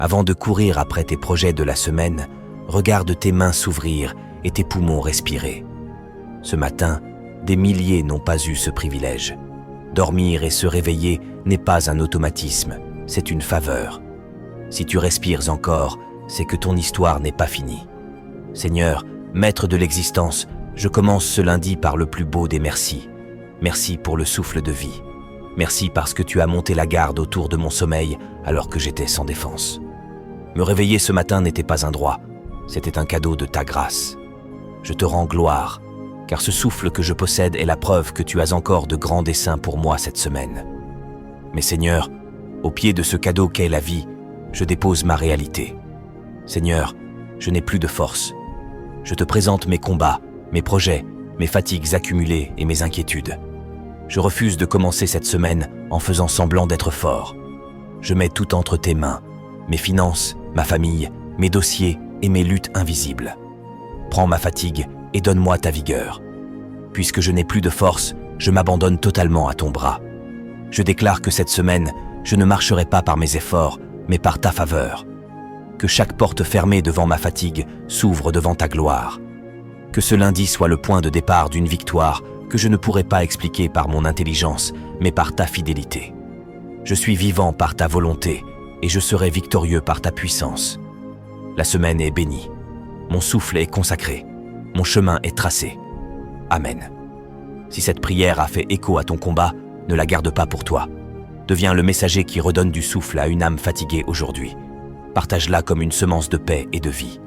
Avant de courir après tes projets de la semaine, regarde tes mains s'ouvrir et tes poumons respirer. Ce matin, des milliers n'ont pas eu ce privilège. Dormir et se réveiller n'est pas un automatisme, c'est une faveur. Si tu respires encore, c'est que ton histoire n'est pas finie. Seigneur, Maître de l'existence, je commence ce lundi par le plus beau des merci. Merci pour le souffle de vie. Merci parce que tu as monté la garde autour de mon sommeil alors que j'étais sans défense. Me réveiller ce matin n'était pas un droit, c'était un cadeau de ta grâce. Je te rends gloire, car ce souffle que je possède est la preuve que tu as encore de grands desseins pour moi cette semaine. Mais Seigneur, au pied de ce cadeau qu'est la vie, je dépose ma réalité. Seigneur, je n'ai plus de force. Je te présente mes combats, mes projets, mes fatigues accumulées et mes inquiétudes. Je refuse de commencer cette semaine en faisant semblant d'être fort. Je mets tout entre tes mains, mes finances, ma famille, mes dossiers et mes luttes invisibles. Prends ma fatigue et donne-moi ta vigueur. Puisque je n'ai plus de force, je m'abandonne totalement à ton bras. Je déclare que cette semaine, je ne marcherai pas par mes efforts, mais par ta faveur. Que chaque porte fermée devant ma fatigue s'ouvre devant ta gloire. Que ce lundi soit le point de départ d'une victoire que je ne pourrai pas expliquer par mon intelligence, mais par ta fidélité. Je suis vivant par ta volonté et je serai victorieux par ta puissance. La semaine est bénie. Mon souffle est consacré. Mon chemin est tracé. Amen. Si cette prière a fait écho à ton combat, ne la garde pas pour toi. Deviens le messager qui redonne du souffle à une âme fatiguée aujourd'hui. Partage-la comme une semence de paix et de vie.